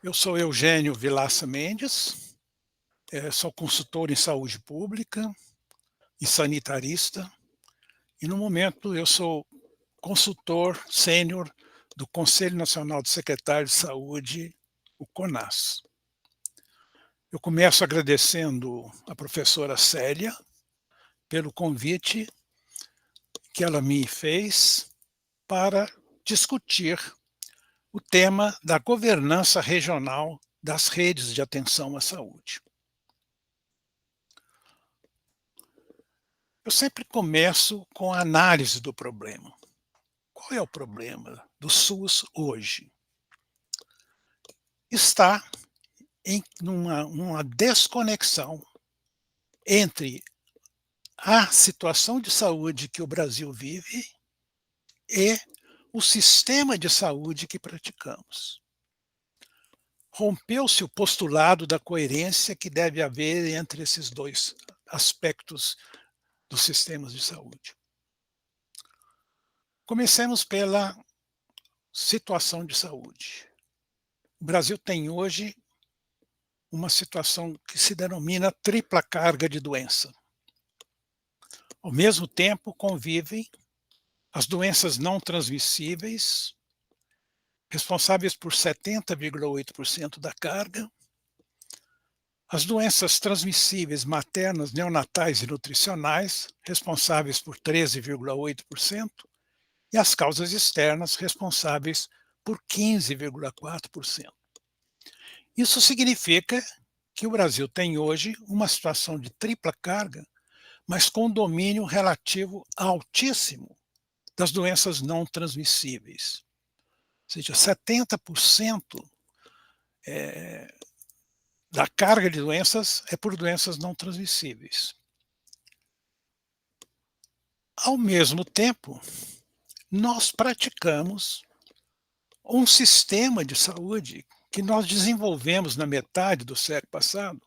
Eu sou Eugênio Vilaça Mendes, sou consultor em saúde pública e sanitarista, e no momento eu sou consultor sênior do Conselho Nacional de Secretários de Saúde, o CONAS. Eu começo agradecendo a professora Célia pelo convite que ela me fez para discutir o tema da governança regional das redes de atenção à saúde. Eu sempre começo com a análise do problema. Qual é o problema do SUS hoje? Está em uma desconexão entre a situação de saúde que o Brasil vive e o sistema de saúde que praticamos. Rompeu-se o postulado da coerência que deve haver entre esses dois aspectos dos sistemas de saúde. Comecemos pela situação de saúde. O Brasil tem hoje uma situação que se denomina tripla carga de doença. Ao mesmo tempo, convivem as doenças não transmissíveis, responsáveis por 70,8% da carga, as doenças transmissíveis maternas, neonatais e nutricionais, responsáveis por 13,8%, e as causas externas, responsáveis por 15,4%. Isso significa que o Brasil tem hoje uma situação de tripla carga, mas com domínio relativo altíssimo das doenças não transmissíveis. Ou seja, 70% da carga de doenças é por doenças não transmissíveis. Ao mesmo tempo, nós praticamos um sistema de saúde que nós desenvolvemos na metade do século passado,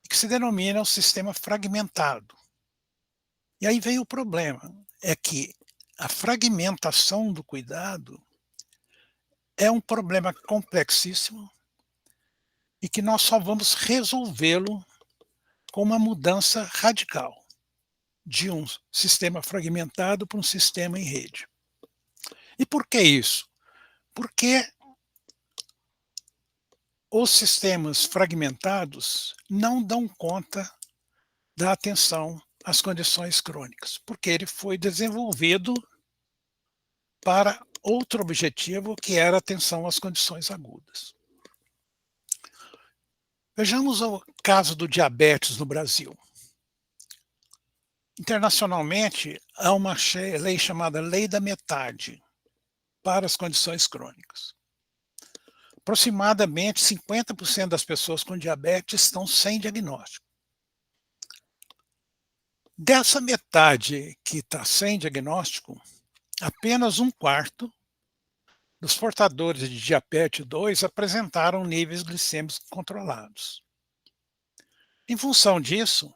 que se denomina o sistema fragmentado. E aí vem o problema, é que a fragmentação do cuidado é um problema complexíssimo e que nós só vamos resolvê-lo com uma mudança radical de um sistema fragmentado para um sistema em rede. E por que isso? Porque os sistemas fragmentados não dão conta da atenção às condições crônicas, porque ele foi desenvolvido para outro objetivo, que era a atenção às condições agudas. Vejamos o caso do diabetes no Brasil. Internacionalmente, há uma lei chamada Lei da Metade para as condições crônicas. Aproximadamente 50% das pessoas com diabetes estão sem diagnóstico. Dessa metade que está sem diagnóstico, apenas um quarto dos portadores de diabetes 2 apresentaram níveis glicêmicos controlados. Em função disso,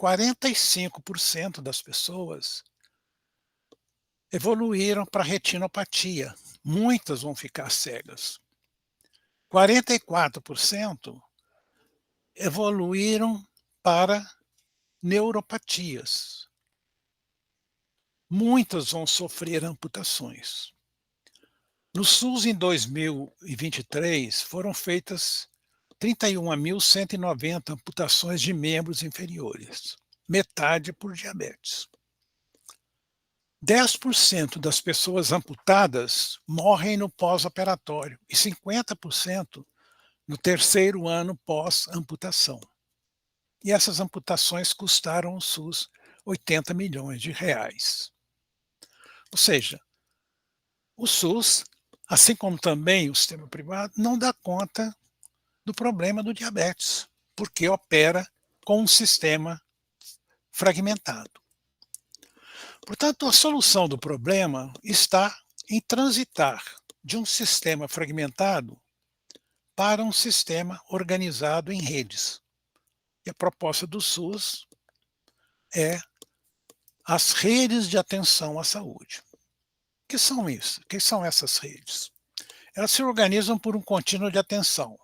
45% das pessoas evoluíram para retinopatia. Muitas vão ficar cegas. 44% evoluíram para neuropatias. Muitas vão sofrer amputações. No SUS, em 2023, foram feitas 31.190 amputações de membros inferiores, metade por diabetes. 10% das pessoas amputadas morrem no pós-operatório e 50% no terceiro ano pós-amputação. E essas amputações custaram ao SUS 80 milhões de reais. Ou seja, o SUS, assim como também o sistema privado, não dá conta do problema do diabetes, porque opera com um sistema fragmentado. Portanto, a solução do problema está em transitar de um sistema fragmentado para um sistema organizado em redes. E a proposta do SUS é as redes de atenção à saúde. O que são isso? O que são essas redes? Elas se organizam por um contínuo de atenção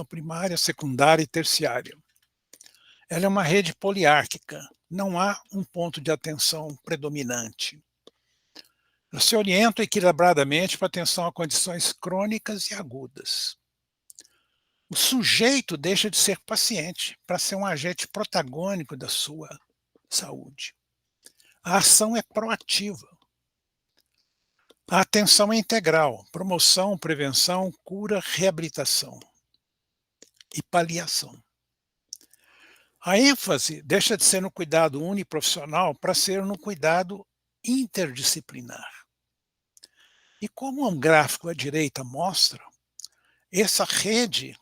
primária, secundária e terciária. Ela é uma rede poliárquica, não há um ponto de atenção predominante. Elas se orientam equilibradamente para atenção a condições crônicas e agudas. O sujeito deixa de ser paciente para ser um agente protagônico da sua saúde. A ação é proativa. A atenção é integral, promoção, prevenção, cura, reabilitação e paliação. A ênfase deixa de ser no cuidado uniprofissional para ser no cuidado interdisciplinar. E como um gráfico à direita mostra, essa rede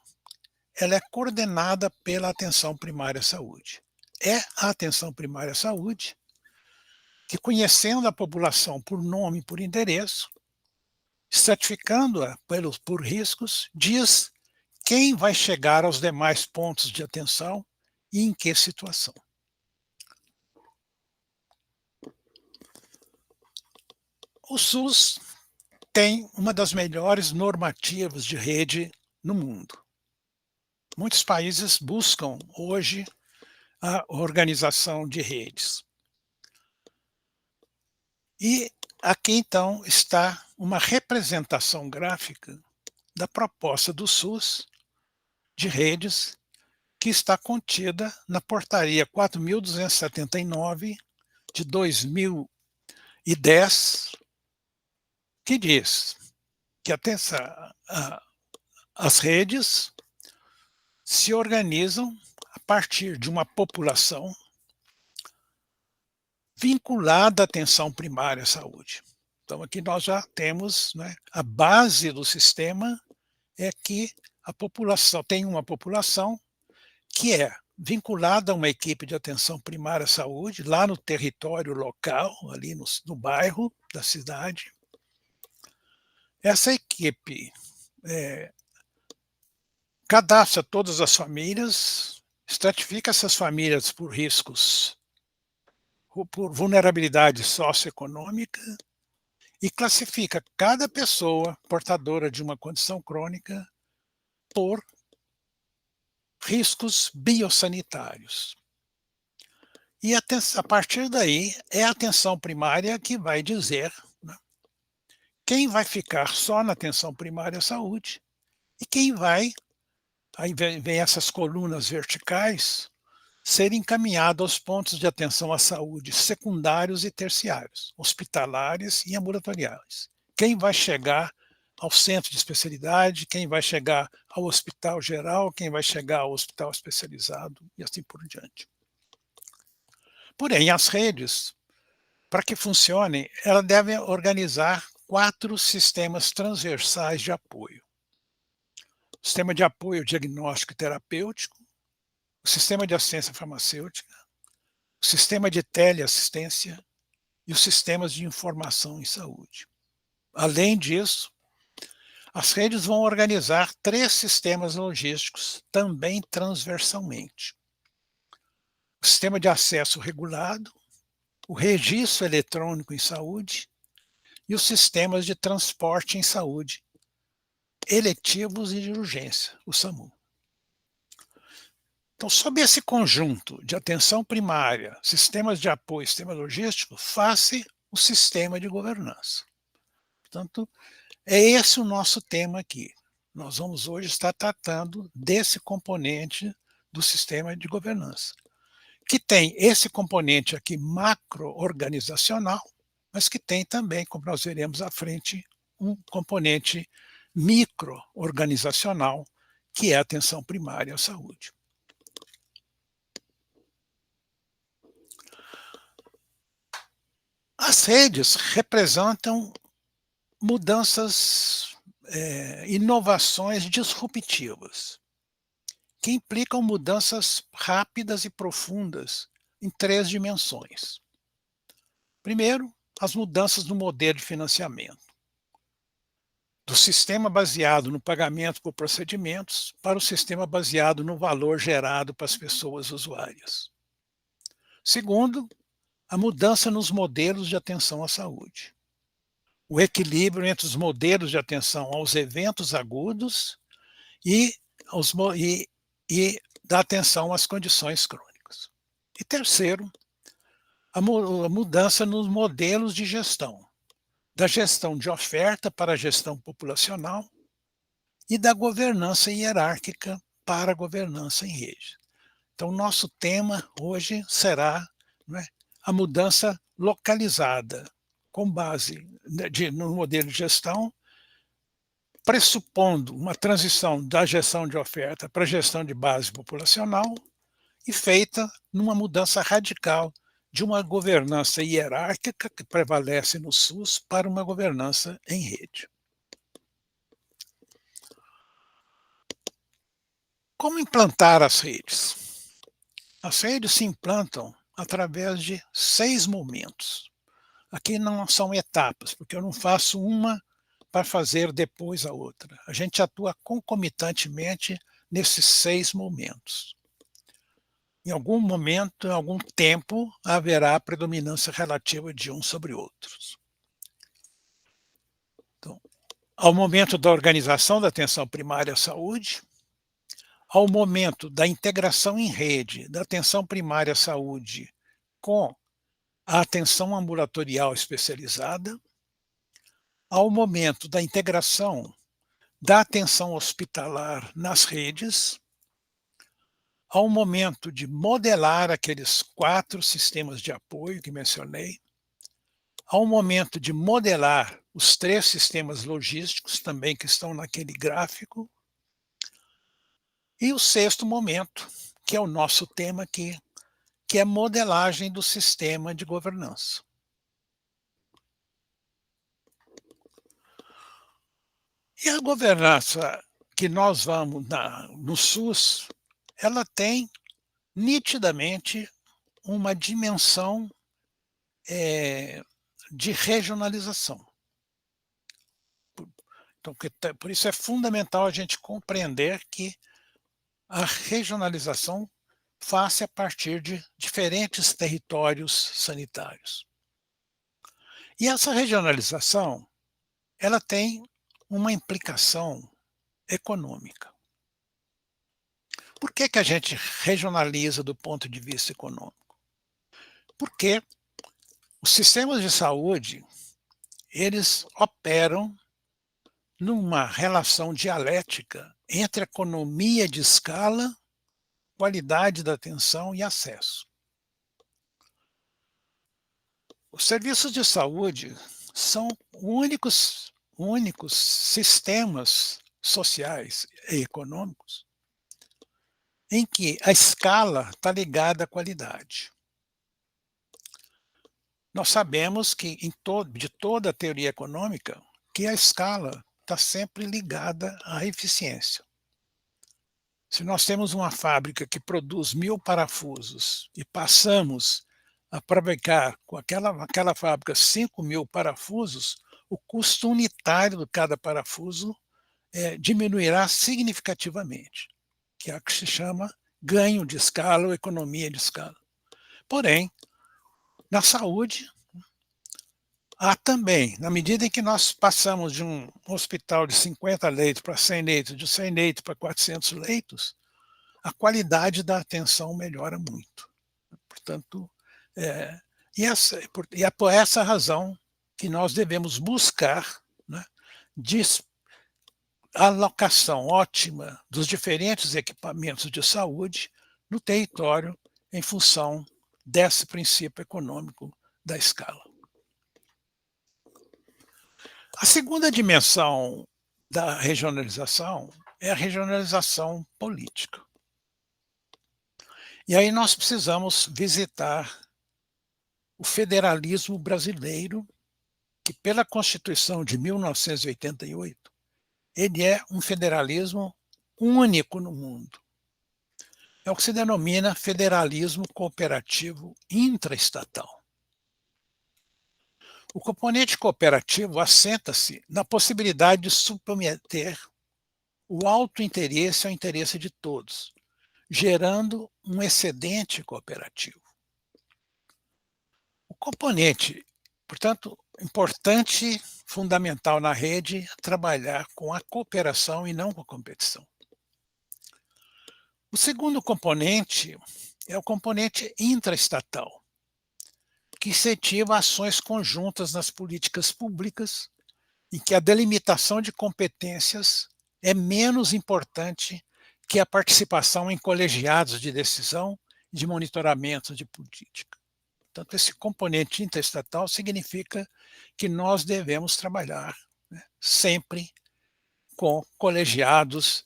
ela é coordenada pela atenção primária à saúde. É a atenção primária à saúde que, conhecendo a população por nome e por endereço, estratificando-a por riscos, diz quem vai chegar aos demais pontos de atenção e em que situação. O SUS tem uma das melhores normativas de rede no mundo. Muitos países buscam hoje a organização de redes. E aqui, então, está uma representação gráfica da proposta do SUS de redes que está contida na Portaria 4.279 de 2010, que diz que as redes se organizam a partir de uma população vinculada à atenção primária à saúde. Então, aqui nós já temos, né, a base do sistema é que a população tem uma população que é vinculada a uma equipe de atenção primária à saúde, lá no território local, ali no bairro da cidade. Essa equipe cadastra todas as famílias, estratifica essas famílias por riscos, por vulnerabilidade socioeconômica e classifica cada pessoa portadora de uma condição crônica por riscos biosanitários. E a partir daí é a atenção primária que vai dizer, né, quem vai ficar só na atenção primária à saúde e quem vai, aí vem essas colunas verticais, ser encaminhado aos pontos de atenção à saúde secundários e terciários, hospitalares e ambulatoriais. Quem vai chegar ao centro de especialidade, quem vai chegar ao hospital geral, quem vai chegar ao hospital especializado e assim por diante. Porém, as redes, para que funcionem, elas devem organizar 4 sistemas transversais de apoio. O sistema de apoio diagnóstico e terapêutico, o sistema de assistência farmacêutica, o sistema de teleassistência e os sistemas de informação em saúde. Além disso, as redes vão organizar 3 sistemas logísticos, também transversalmente. O sistema de acesso regulado, o registro eletrônico em saúde e os sistemas de transporte em saúde, eletivos e de urgência, o SAMU. Então, sob esse conjunto de atenção primária, sistemas de apoio, sistema logístico, faz-se o sistema de governança. Portanto, é esse o nosso tema aqui. Nós vamos hoje estar tratando desse componente do sistema de governança, que tem esse componente aqui macro-organizacional, mas que tem também, como nós veremos à frente, um componente micro-organizacional, que é a atenção primária à saúde. As redes representam mudanças, inovações disruptivas, que implicam mudanças rápidas e profundas em 3 dimensões. Primeiro, as mudanças no modelo de financiamento, do sistema baseado no pagamento por procedimentos para o sistema baseado no valor gerado para as pessoas usuárias. Segundo, a mudança nos modelos de atenção à saúde. o equilíbrio entre os modelos de atenção aos eventos agudos e, e da atenção às condições crônicas. E terceiro, a mudança nos modelos de gestão, da gestão de oferta para a gestão populacional e da governança hierárquica para a governança em rede. Então, nosso tema hoje será, né, a mudança localizada, com base no modelo de gestão, pressupondo uma transição da gestão de oferta para a gestão de base populacional e feita numa mudança radical de uma governança hierárquica que prevalece no SUS para uma governança em rede. Como implantar as redes? As redes se implantam através de 6 momentos. Aqui não são etapas, porque eu não faço uma para fazer depois a outra. A gente atua concomitantemente nesses 6 momentos. Em algum momento, em algum tempo, haverá predominância relativa de um sobre outros. Então, ao momento da organização da atenção primária à saúde, ao momento da integração em rede da atenção primária à saúde com a atenção ambulatorial especializada, ao momento da integração da atenção hospitalar nas redes, ao momento de modelar aqueles 4 sistemas de apoio que mencionei, ao momento de modelar os 3 sistemas logísticos também que estão naquele gráfico, e o 6º momento, que é o nosso tema aqui, que é modelagem do sistema de governança. E a governança que nós vamos no SUS, ela tem nitidamente uma dimensão de regionalização. Então, por isso é fundamental a gente compreender que a regionalização faz-se a partir de diferentes territórios sanitários. E essa regionalização, ela tem uma implicação econômica. Por que a gente regionaliza do ponto de vista econômico? Porque os sistemas de saúde, eles operam numa relação dialética entre economia de escala, qualidade da atenção e acesso. Os serviços de saúde são únicos sistemas sociais e econômicos em que a escala está ligada à qualidade. Nós sabemos que de toda a teoria econômica, que a escala está sempre ligada à eficiência. Se nós temos uma fábrica que produz 1000 parafusos e passamos a fabricar com aquela fábrica 5.000 parafusos, o custo unitário de cada parafuso diminuirá significativamente, que é o que se chama ganho de escala ou economia de escala. Porém, na saúde, há também, na medida em que nós passamos de um hospital de 50 leitos para 100 leitos, de 100 leitos para 400 leitos, a qualidade da atenção melhora muito. Portanto, é por essa razão que nós devemos buscar, né, a alocação ótima dos diferentes equipamentos de saúde no território em função desse princípio econômico da escala. A segunda dimensão da regionalização é a regionalização política. E aí nós precisamos visitar o federalismo brasileiro, que pela Constituição de 1988, ele é um federalismo único no mundo. É o que se denomina federalismo cooperativo intraestatal. O componente cooperativo assenta-se na possibilidade de submeter o autointeresse ao interesse de todos, gerando um excedente cooperativo. O componente, portanto, importante, fundamental na rede, trabalhar com a cooperação e não com a competição. O segundo componente é o componente intraestatal, que incentiva ações conjuntas nas políticas públicas, em que a delimitação de competências é menos importante que a participação em colegiados de decisão e de monitoramento de política. Portanto, esse componente interestatal significa que nós devemos trabalhar, né, sempre com colegiados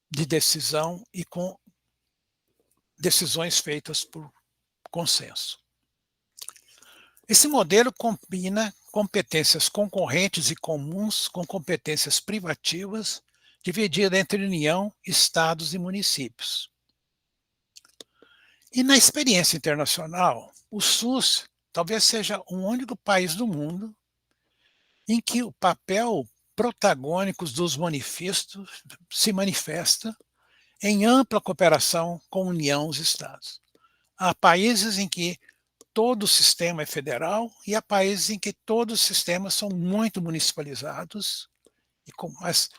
de decisão e com decisões feitas por consenso. Esse modelo combina competências concorrentes e comuns com competências privativas, dividida entre União, Estados e municípios. E na experiência internacional, o SUS talvez seja o único país do mundo em que o papel protagônico dos manifestos se manifesta em ampla cooperação com a União e os Estados. Há países em que todo o sistema é federal e há países em que todos os sistemas são muito municipalizados, mas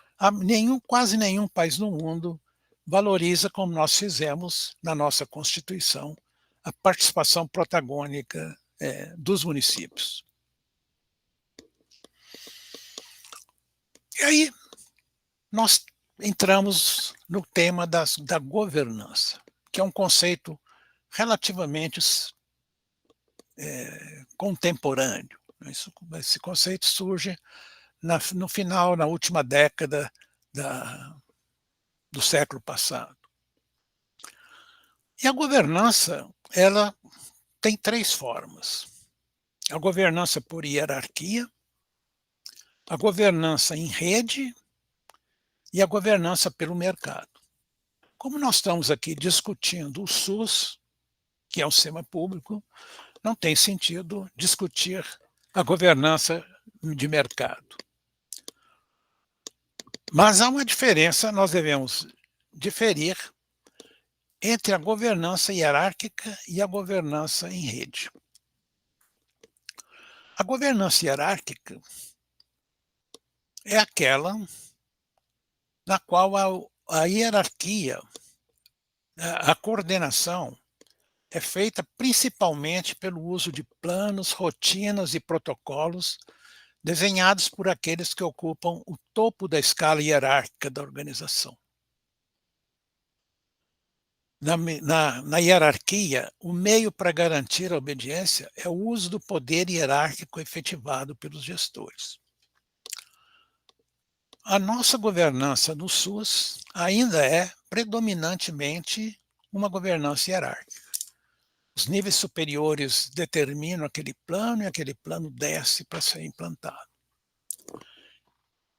quase nenhum país no mundo valoriza, como nós fizemos na nossa Constituição, a participação protagônica dos municípios. E aí nós entramos no tema da governança, que é um conceito relativamente contemporâneo. Esse conceito surge no final, na última década do século passado. E a governança, ela tem três formas. A governança por hierarquia, a governança em rede e a governança pelo mercado. Como nós estamos aqui discutindo o SUS, que é um sistema público, não tem sentido discutir a governança de mercado. Mas há uma diferença, nós devemos diferir entre a governança hierárquica e a governança em rede. A governança hierárquica é aquela na qual a hierarquia, a coordenação, é feita principalmente pelo uso de planos, rotinas e protocolos desenhados por aqueles que ocupam o topo da escala hierárquica da organização. Na hierarquia, o meio para garantir a obediência é o uso do poder hierárquico efetivado pelos gestores. A nossa governança no SUS ainda é predominantemente uma governança hierárquica. Os níveis superiores determinam aquele plano e aquele plano desce para ser implantado.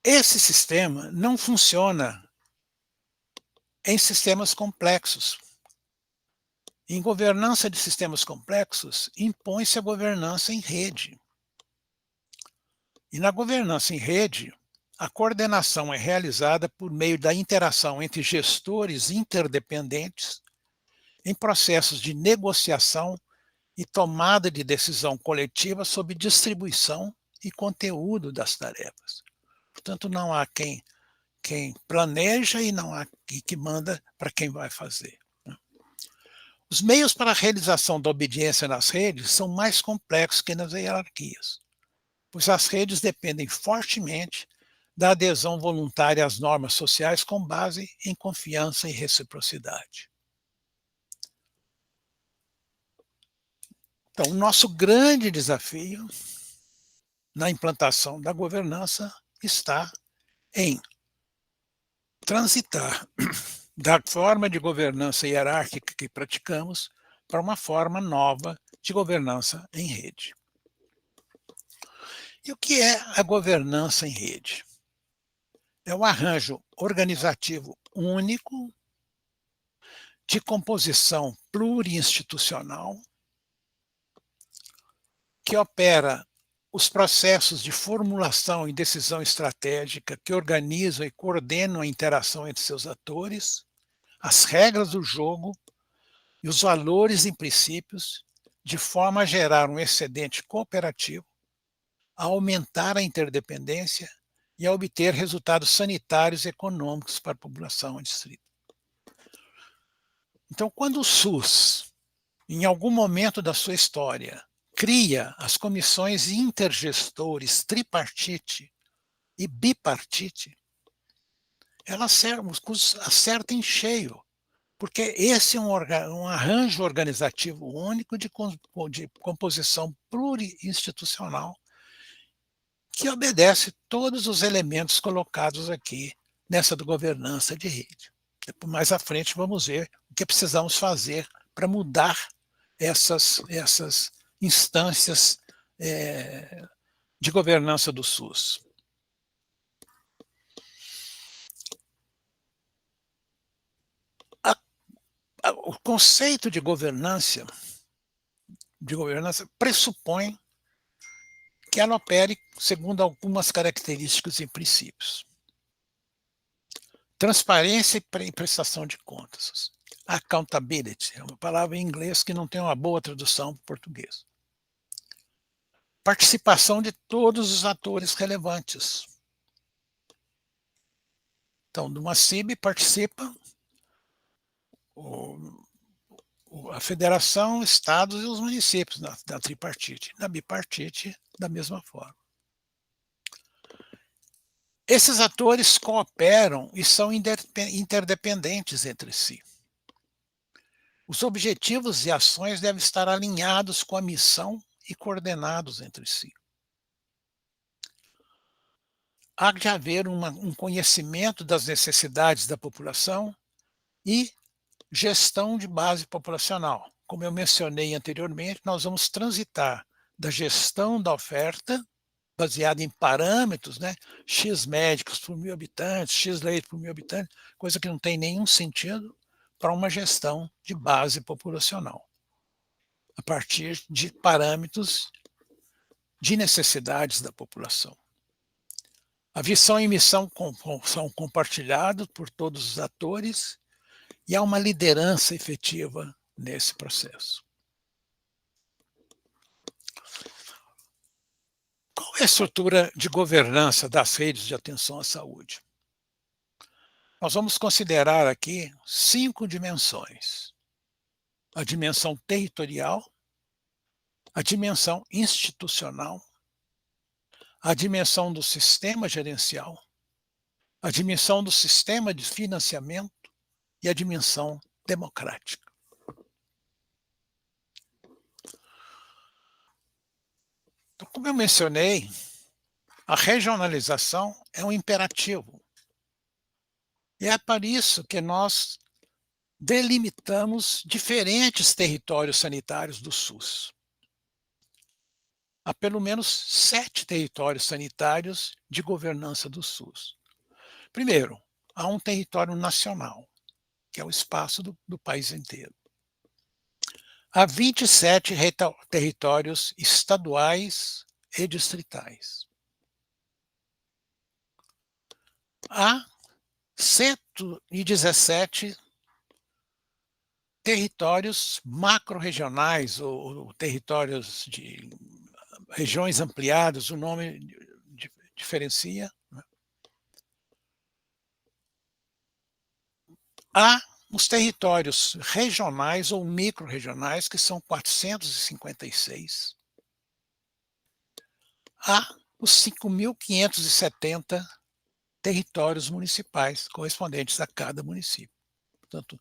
Esse sistema não funciona em sistemas complexos. Em governança de sistemas complexos, impõe-se a governança em rede. E na governança em rede, a coordenação é realizada por meio da interação entre gestores interdependentes em processos de negociação e tomada de decisão coletiva sobre distribuição e conteúdo das tarefas. Portanto, não há quem planeja e não há que manda para quem vai fazer. Os meios para a realização da obediência nas redes são mais complexos que nas hierarquias, pois as redes dependem fortemente da adesão voluntária às normas sociais com base em confiança e reciprocidade. Então, o nosso grande desafio na implantação da governança está em transitar da forma de governança hierárquica que praticamos para uma forma nova de governança em rede. E o que é a governança em rede? É um arranjo organizativo único, de composição pluriinstitucional, que opera os processos de formulação e decisão estratégica que organizam e coordenam a interação entre seus atores, as regras do jogo e os valores e princípios, de forma a gerar um excedente cooperativo a aumentar a interdependência e a obter resultados sanitários e econômicos para a população adstrita. Então, quando o SUS, em algum momento da sua história, cria as comissões intergestores tripartite e bipartite, ela acerta em cheio, porque esse é um arranjo organizativo único de composição plurinstitucional que obedece todos os elementos colocados aqui nessa do governança de rede. Mais à frente vamos ver o que precisamos fazer para mudar essas instâncias de governança do SUS. O conceito de governança pressupõe que ela opere segundo algumas características e princípios. Transparência e prestação de contas. Accountability é uma palavra em inglês que não tem uma boa tradução para o português. Participação de todos os atores relevantes. Então, de uma CIB participa a federação, estados e os municípios da tripartite. Na bipartite, da mesma forma. Esses atores cooperam e são interdependentes entre si. Os objetivos e ações devem estar alinhados com a missão e coordenados entre si. Há de haver um conhecimento das necessidades da população e gestão de base populacional. Como eu mencionei anteriormente, nós vamos transitar da gestão da oferta, baseada em parâmetros, né? X médicos por 1.000 habitantes, X leitos por 1.000 habitantes, coisa que não tem nenhum sentido, para uma gestão de base populacional, a partir de parâmetros de necessidades da população. A visão e missão são compartilhados por todos os atores e há uma liderança efetiva nesse processo. Qual é a estrutura de governança das redes de atenção à saúde? Nós vamos considerar aqui 5 dimensões. A dimensão territorial, a dimensão institucional, a dimensão do sistema gerencial, a dimensão do sistema de financiamento e a dimensão democrática. Então, como eu mencionei, a regionalização é um imperativo. E é para isso que nós delimitamos diferentes territórios sanitários do SUS. Há pelo menos 7 territórios sanitários de governança do SUS. Primeiro, há um território nacional, que é o espaço do país inteiro. Há 27 territórios estaduais e distritais. Há 117 territórios macro-regionais, ou territórios de regiões ampliadas, o nome diferencia. Há os territórios regionais ou micro-regionais, que são 456. Há os 5.570 territórios municipais correspondentes a cada município. Portanto,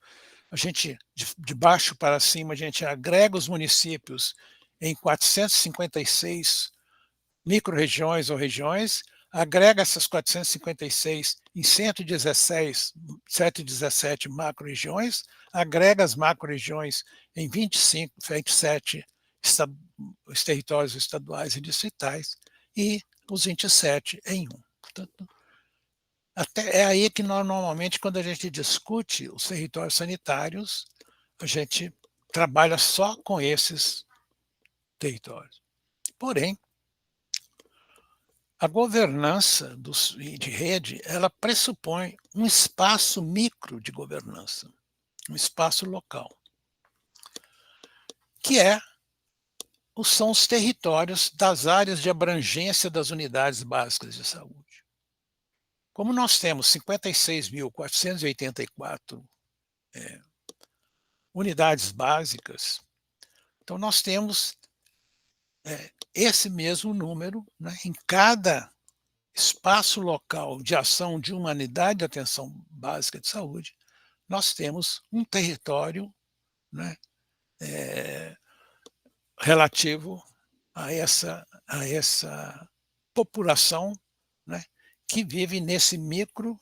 a gente, de baixo para cima, a gente agrega os municípios em 456 micro-regiões ou regiões, agrega essas 456 em 117 macro-regiões, agrega as macro-regiões em 27 os territórios estaduais e distritais e os 27 em um. Portanto, é aí que nós, normalmente, quando a gente discute os territórios sanitários, a gente trabalha só com esses territórios. Porém, a governança de rede, ela pressupõe um espaço micro de governança, um espaço local, que é são os territórios das áreas de abrangência das unidades básicas de saúde. Como nós temos 56.484 unidades básicas, então nós temos esse mesmo número, né, em cada espaço local de ação de uma unidade de atenção básica de saúde, nós temos um território, né, relativo a essa população, né, que vive nesse micro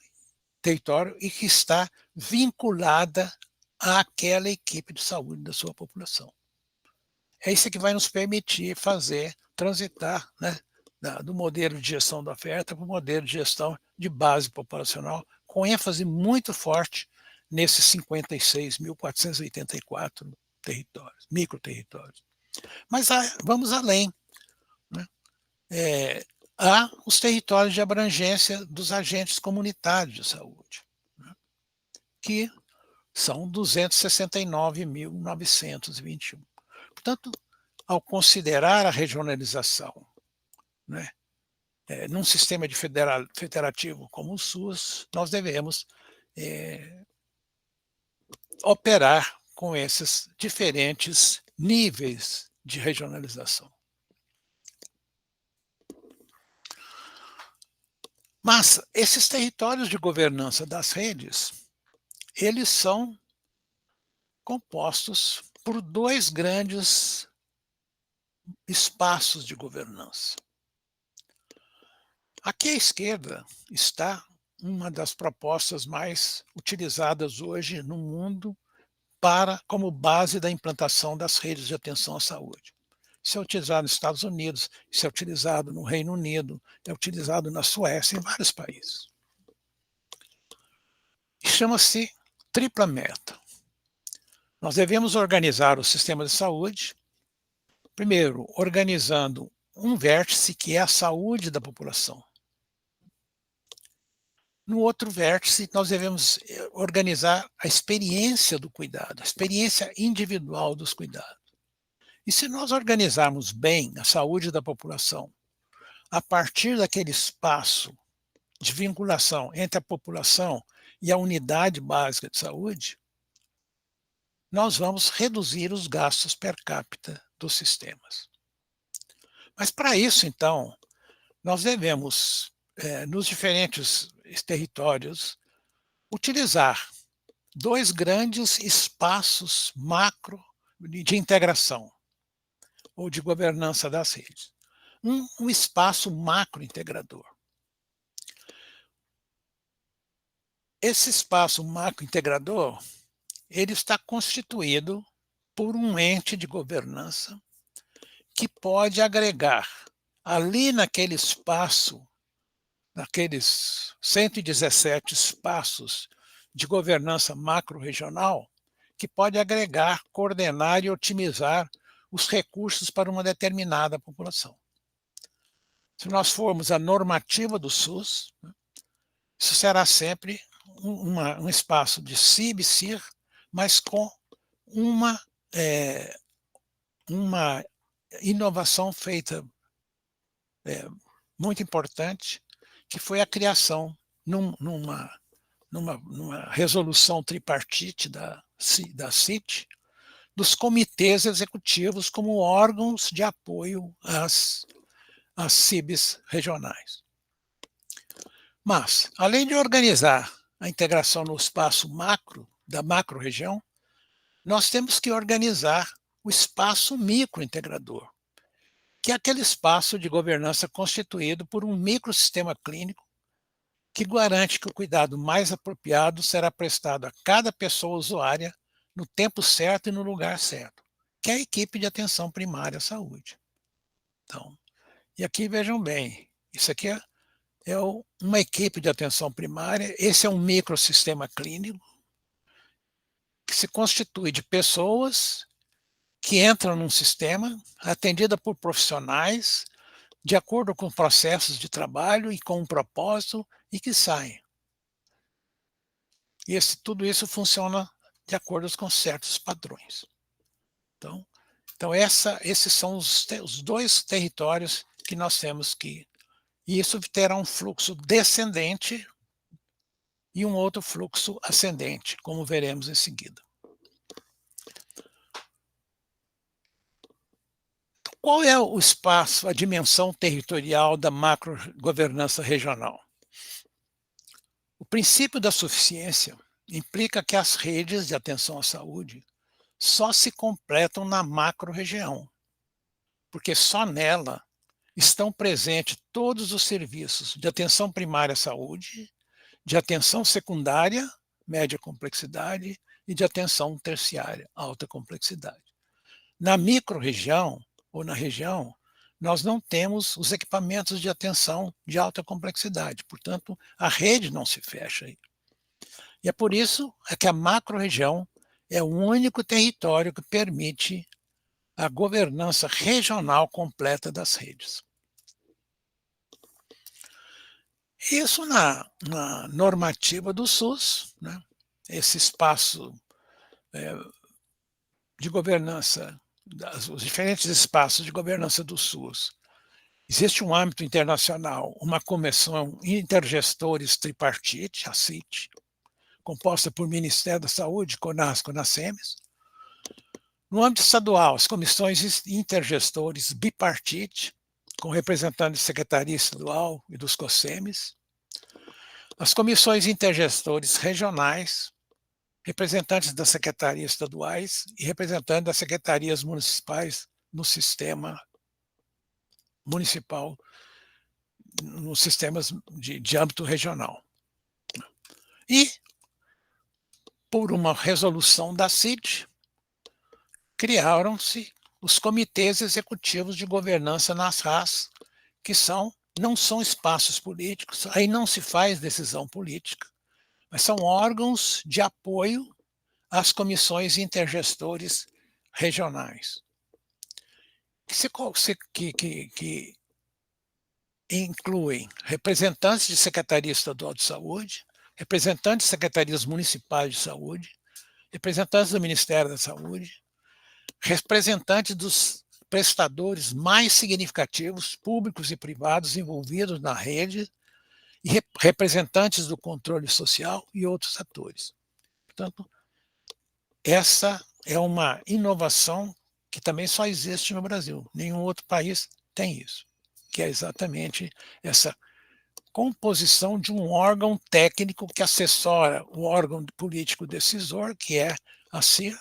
território e que está vinculada àquela equipe de saúde da sua população. É isso que vai nos permitir transitar, né, do modelo de gestão da oferta para o modelo de gestão de base populacional, com ênfase muito forte nesses 56.484 territórios, microterritórios. Mas vamos além, né? Há os territórios de abrangência dos agentes comunitários de saúde, né, que são 269.921. Portanto, ao considerar a regionalização, né, num sistema de federativo como o SUS, nós devemos operar com esses diferentes níveis de regionalização. Mas esses territórios de governança das redes, eles são compostos por dois grandes espaços de governança. Aqui à esquerda está uma das propostas mais utilizadas hoje no mundo como base da implantação das redes de atenção à saúde. Isso é utilizado nos Estados Unidos, isso é utilizado no Reino Unido, é utilizado na Suécia, em vários países. E chama-se tripla meta. Nós devemos organizar o sistema de saúde, primeiro, organizando um vértice que é a saúde da população. No outro vértice, nós devemos organizar a experiência do cuidado, a experiência individual dos cuidados. E se nós organizarmos bem a saúde da população, a partir daquele espaço de vinculação entre a população e a unidade básica de saúde, nós vamos reduzir os gastos per capita dos sistemas. Mas para isso, então, nós devemos, nos diferentes territórios, utilizar dois grandes espaços macro de integração ou de governança das redes. Um espaço macro integrador. Esse espaço macro integrador, ele está constituído por um ente de governança que pode agregar ali naquele espaço, naqueles 117 espaços de governança macro-regional, que pode agregar, coordenar e otimizar os recursos para uma determinada população. Se nós formos a normativa do SUS, isso será sempre um espaço de CIB-CIR, mas com uma inovação feita muito importante, que foi a criação numa resolução tripartite da CIT, dos comitês executivos como órgãos de apoio às CIBs regionais. Mas, além de organizar a integração no espaço macro, da macro-região, nós temos que organizar o espaço microintegrador, que é aquele espaço de governança constituído por um microsistema clínico que garante que o cuidado mais apropriado será prestado a cada pessoa usuária no tempo certo e no lugar certo, que é a equipe de atenção primária à saúde. Então, e aqui vejam bem, isso aqui é uma equipe de atenção primária, esse é um microsistema clínico que se constitui de pessoas que entram num sistema atendida por profissionais de acordo com processos de trabalho e com um propósito e que saem. E tudo isso funciona de acordo com certos padrões. Então, Então, esses são os dois territórios que nós temos que... E isso terá um fluxo descendente e um outro fluxo ascendente, como veremos em seguida. Qual é o espaço, a dimensão territorial da macrogovernança regional? O princípio da suficiência implica que as redes de atenção à saúde só se completam na macro-região, porque só nela estão presentes todos os serviços de atenção primária à saúde, de atenção secundária, média complexidade, e de atenção terciária, alta complexidade. Na micro-região, ou na região, nós não temos os equipamentos de atenção de alta complexidade, portanto, a rede não se fecha aí. E é por isso que a macro-região é o único território que permite a governança regional completa das redes. Isso na normativa do SUS, né? Esse espaço de governança, os diferentes espaços de governança do SUS. Existe um âmbito internacional, uma comissão intergestores tripartite, a CIT, composta por Ministério da Saúde, CONAS, CONASEMES. No âmbito estadual, as comissões intergestores bipartite, com representantes da Secretaria Estadual e dos COSEMES. As comissões intergestores regionais, representantes das secretarias estaduais e representantes das secretarias municipais no sistema municipal, nos sistemas de âmbito regional. E, por uma resolução da CIT, criaram-se os comitês executivos de governança nas RAS, que não são espaços políticos, aí não se faz decisão política, mas são órgãos de apoio às comissões intergestores regionais, que incluem representantes de Secretaria Estadual de Saúde, representantes de secretarias municipais de saúde, representantes do Ministério da Saúde, representantes dos prestadores mais significativos, públicos e privados, envolvidos na rede, e representantes do controle social e outros atores. Portanto, essa é uma inovação que também só existe no Brasil. Nenhum outro país tem isso, que é exatamente essa composição de um órgão técnico que assessora o órgão político decisor, que é a CIR,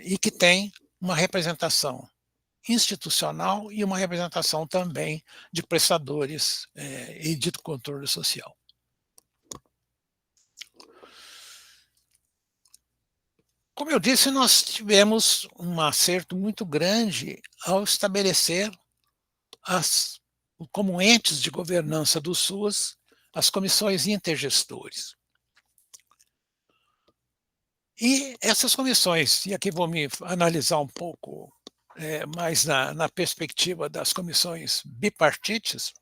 e que tem uma representação institucional e uma representação também de prestadores e de controle social. Como eu disse, nós tivemos um acerto muito grande ao estabelecer como entes de governança do SUS as comissões intergestores. E essas comissões, e aqui vou me analisar um pouco mais na perspectiva das comissões bipartites,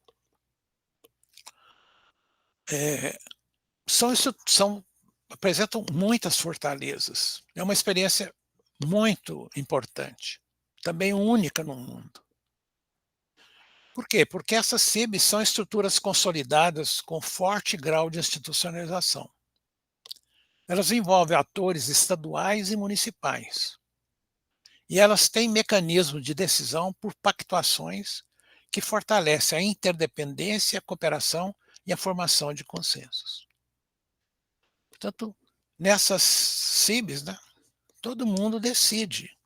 apresentam muitas fortalezas. É uma experiência muito importante, também única no mundo. Por quê? Porque essas CIBs são estruturas consolidadas com forte grau de institucionalização. Elas envolvem atores estaduais e municipais. E elas têm mecanismos de decisão por pactuações que fortalecem a interdependência, a cooperação e a formação de consensos. Portanto, nessas CIBs, né, todo mundo decide.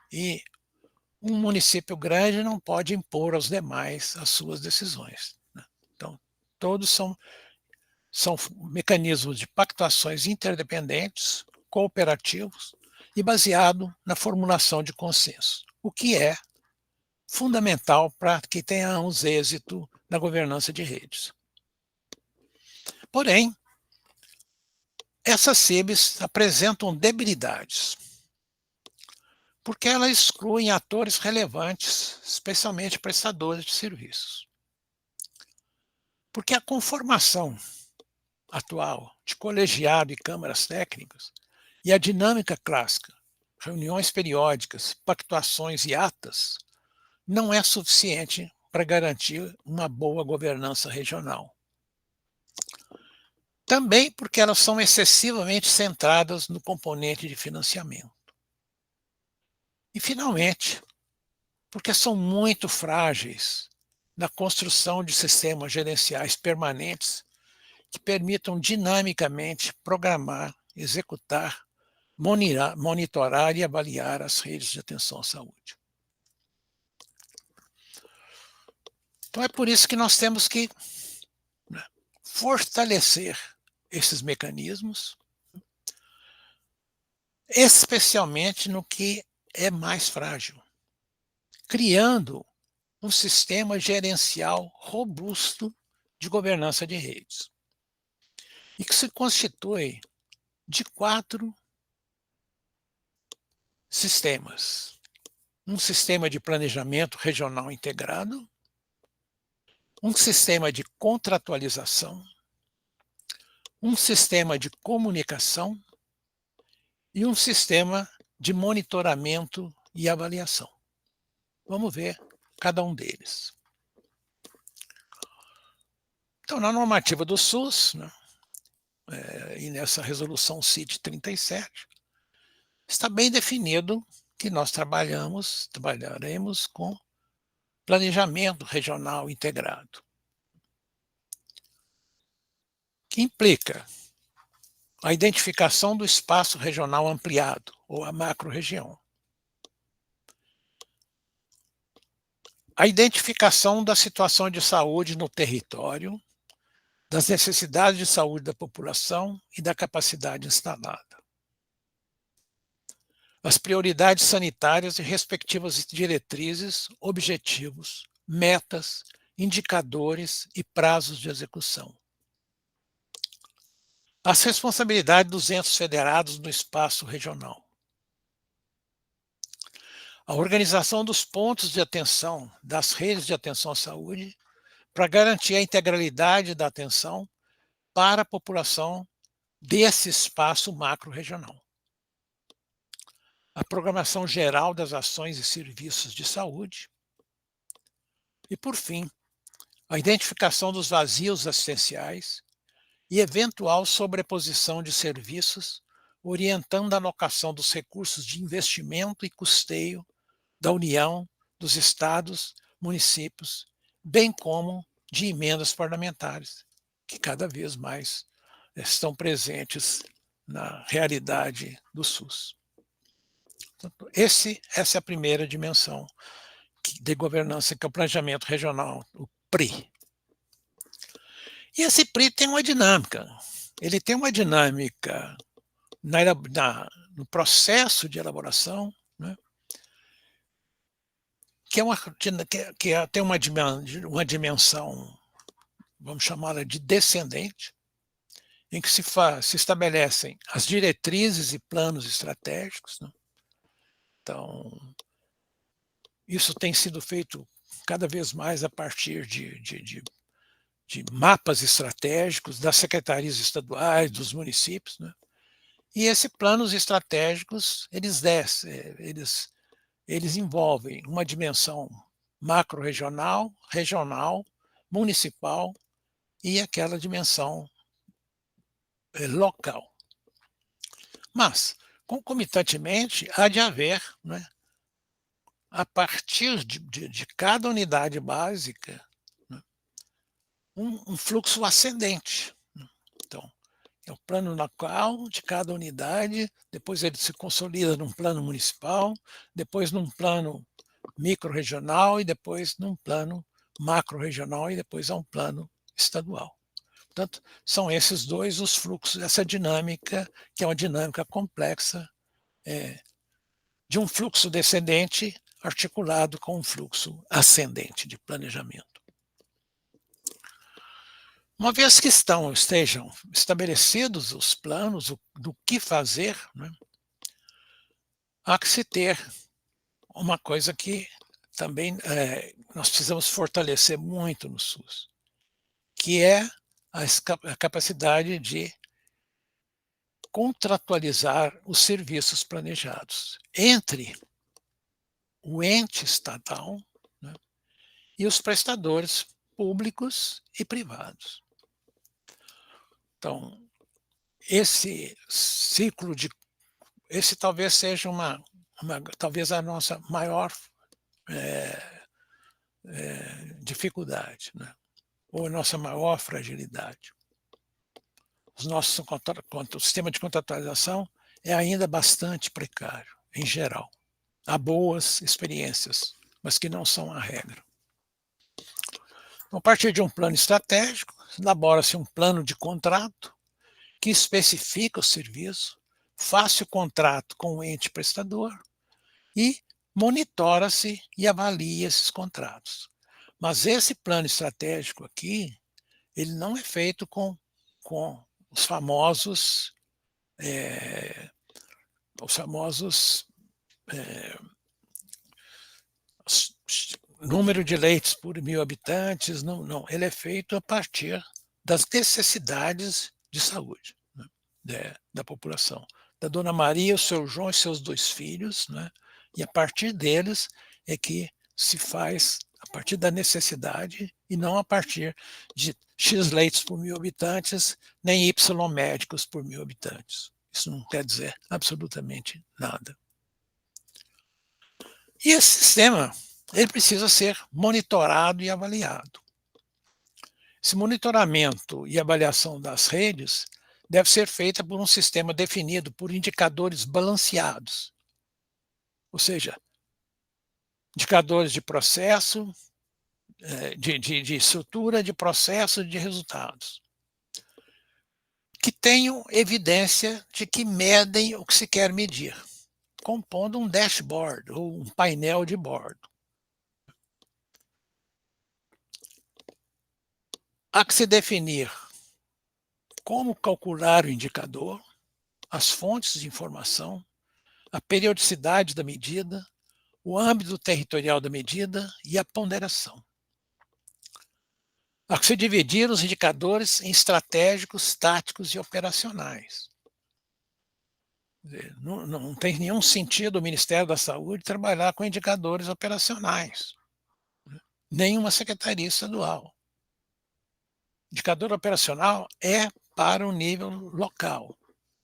E um município grande não pode impor aos demais as suas decisões, né? Então, todos são mecanismos de pactuações interdependentes, cooperativos e baseado na formulação de consenso, o que é fundamental para que tenhamos êxito na governança de redes. Porém, essas CIBs apresentam debilidades, porque elas excluem atores relevantes, especialmente prestadores de serviços. Porque a conformação atual de colegiado e câmaras técnicas e a dinâmica clássica reuniões periódicas, pactuações e atas, não é suficiente para garantir uma boa governança regional. Também porque elas são excessivamente centradas no componente de financiamento. E, finalmente, porque são muito frágeis na construção de sistemas gerenciais permanentes que permitam dinamicamente programar, executar, monitorar e avaliar as redes de atenção à saúde. Então é por isso que nós temos que, né, fortalecer esses mecanismos, especialmente no que é mais frágil, criando um sistema gerencial robusto de governança de redes, e que se constitui de 4 sistemas. Um sistema de planejamento regional integrado, um sistema de contratualização, um sistema de comunicação e um sistema de monitoramento e avaliação. Vamos ver cada um deles. Então, na normativa do SUS, né, e nessa resolução CIT 37, está bem definido que nós trabalharemos com planejamento regional integrado, que implica a identificação do espaço regional ampliado, ou a macro-região, a identificação da situação de saúde no território, das necessidades de saúde da população e da capacidade instalada, as prioridades sanitárias e respectivas diretrizes, objetivos, metas, indicadores e prazos de execução, as responsabilidades dos entes federados no espaço regional, a organização dos pontos de atenção das redes de atenção à saúde para garantir a integralidade da atenção para a população desse espaço macro-regional, a programação geral das ações e serviços de saúde e, por fim, a identificação dos vazios assistenciais e eventual sobreposição de serviços, orientando a alocação dos recursos de investimento e custeio da União, dos estados, municípios, bem como de emendas parlamentares, que cada vez mais estão presentes na realidade do SUS. Portanto, essa é a primeira dimensão de governança, que é o planejamento regional, o PRI. E esse PRI tem uma dinâmica. Ele tem uma dinâmica no processo de elaboração, né, tem uma dimensão, vamos chamá-la de descendente, em que se estabelecem as diretrizes e planos estratégicos, né? Então, isso tem sido feito cada vez mais a partir de mapas estratégicos das secretarias estaduais, dos municípios, né? E esses planos estratégicos, eles envolvem uma dimensão macro-regional, regional, municipal e aquela dimensão local. Mas, concomitantemente, há de haver, né, a partir de cada unidade básica, né, um fluxo ascendente. Então, é o plano local de cada unidade, depois ele se consolida num plano municipal, depois num plano micro-regional e depois num plano macro-regional e depois a um plano estadual. Portanto, são esses dois os fluxos, essa dinâmica, que é uma dinâmica complexa, de um fluxo descendente articulado com um fluxo ascendente de planejamento. Uma vez que estejam estabelecidos os planos do que fazer, né, há que se ter uma coisa que também nós precisamos fortalecer muito no SUS, que é a capacidade de contratualizar os serviços planejados entre o ente estatal, né, e os prestadores públicos e privados. Então, esse ciclo de esse talvez seja talvez a nossa maior dificuldade, né, ou a nossa maior fragilidade. O sistema de contratualização é ainda bastante precário, em geral. Há boas experiências, mas que não são a regra. Então, a partir de um plano estratégico, elabora-se um plano de contrato que especifica o serviço, faz o contrato com o ente prestador e monitora-se e avalia esses contratos. Mas esse plano estratégico aqui, ele não é feito com os famosos os famosos número de leitos por 1.000 habitantes, não. Ele é feito a partir das necessidades de saúde, né, da população. Da Dona Maria, o seu João e seus 2 filhos, né, e a partir deles é que se faz, a partir da necessidade e não a partir de X leitos por 1.000 habitantes, nem Y médicos por 1.000 habitantes. Isso não quer dizer absolutamente nada. E esse sistema, ele precisa ser monitorado e avaliado. Esse monitoramento e avaliação das redes deve ser feita por um sistema definido por indicadores balanceados, ou seja, indicadores de processo, de estrutura, de processo, de resultados, que tenham evidência de que medem o que se quer medir, compondo um dashboard ou um painel de bordo. Há que se definir como calcular o indicador, as fontes de informação, a periodicidade da medida, o âmbito territorial da medida e a ponderação. Há que se dividir os indicadores em estratégicos, táticos e operacionais. Não tem nenhum sentido o Ministério da Saúde trabalhar com indicadores operacionais, nenhuma secretaria estadual. Indicador operacional é para o nível local.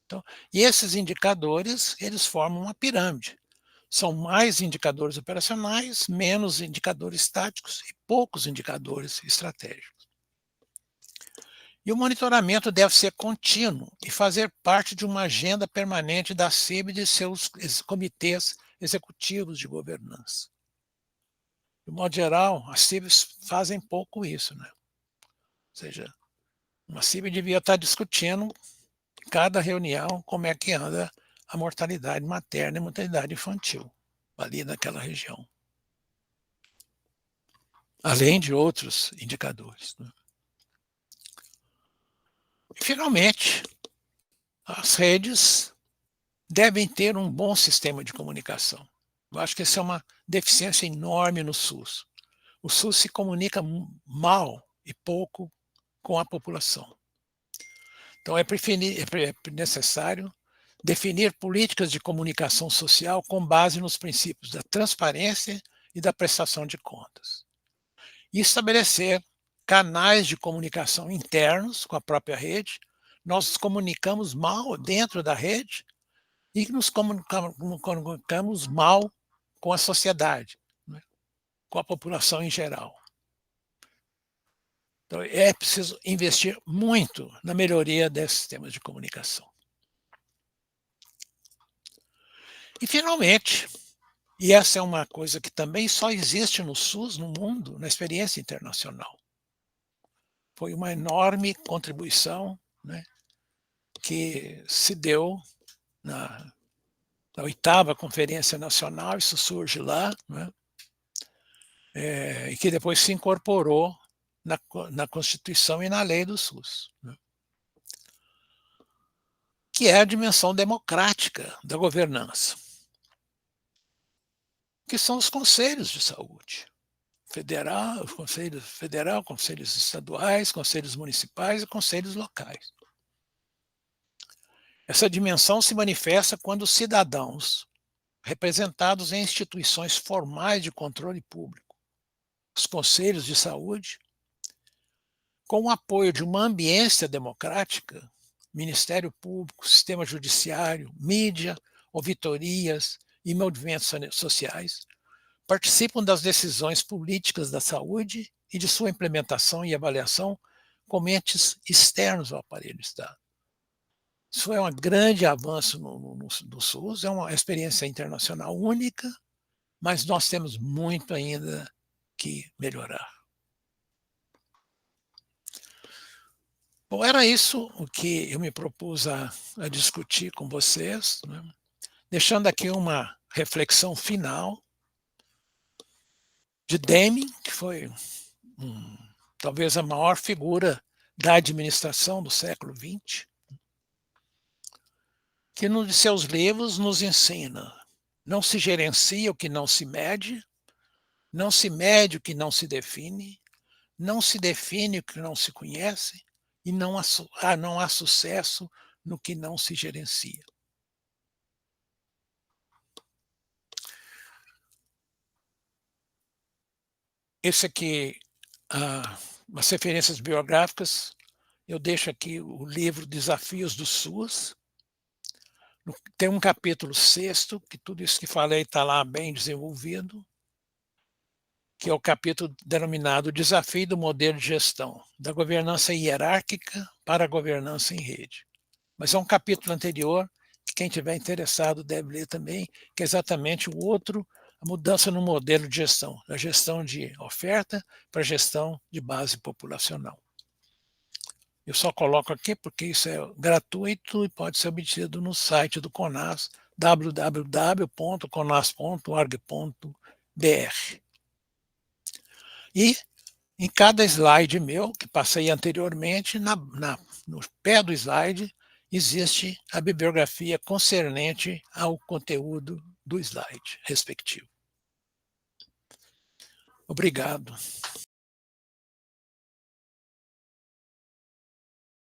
Então, e esses indicadores, eles formam uma pirâmide. São mais indicadores operacionais, menos indicadores táticos e poucos indicadores estratégicos. E o monitoramento deve ser contínuo e fazer parte de uma agenda permanente da CIB e de seus comitês executivos de governança. De modo geral, as CIBs fazem pouco isso, né? Ou seja, uma CIB devia estar discutindo em cada reunião como é que anda a mortalidade materna e mortalidade infantil ali naquela região. Além de outros indicadores, né? E, finalmente, as redes devem ter um bom sistema de comunicação. Eu acho que essa é uma deficiência enorme no SUS. O SUS se comunica mal e pouco com a população. Então, é necessário definir políticas de comunicação social com base nos princípios da transparência e da prestação de contas. E estabelecer canais de comunicação internos com a própria rede. Nós nos comunicamos mal dentro da rede e nos comunicamos mal com a sociedade, né, com a população em geral. Então, é preciso investir muito na melhoria desses sistemas de comunicação. E, finalmente, e essa é uma coisa que também só existe no SUS, no mundo, na experiência internacional, foi uma enorme contribuição, né, que se deu na 8ª Conferência Nacional, isso surge lá, né, e que depois se incorporou na Constituição e na lei do SUS, né, que é a dimensão democrática da governança, que são os conselhos de saúde, conselhos estaduais, conselhos municipais e conselhos locais. Essa dimensão se manifesta quando os cidadãos, representados em instituições formais de controle público, os conselhos de saúde, com o apoio de uma ambiência democrática, Ministério Público, sistema judiciário, mídia, ouvitorias e movimentos sociais, participam das decisões políticas da saúde e de sua implementação e avaliação como entes externos ao aparelho Estado. Isso é um grande avanço no SUS, é uma experiência internacional única, mas nós temos muito ainda que melhorar. Bom, era isso o que eu me propus a discutir com vocês, né? Deixando aqui uma reflexão final de Deming, que foi talvez a maior figura da administração do século XX, que nos seus livros nos ensina: não se gerencia o que não se mede, não se mede o que não se define, não se define o que não se conhece, e não há sucesso no que não se gerencia. Esse aqui, as referências biográficas, eu deixo aqui o livro Desafios do SUS. Tem um capítulo 6º, que tudo isso que falei está lá bem desenvolvido, que é o capítulo denominado Desafio do Modelo de Gestão, da governança hierárquica para a governança em rede. Mas é um capítulo anterior, que quem tiver interessado deve ler também, que é exatamente o outro, a mudança no modelo de gestão, da gestão de oferta para a gestão de base populacional. Eu só coloco aqui porque isso é gratuito e pode ser obtido no site do CONAS, www.conas.org.br. E em cada slide meu, que passei anteriormente, no pé do slide, existe a bibliografia concernente ao conteúdo do slide respectivo. Obrigado.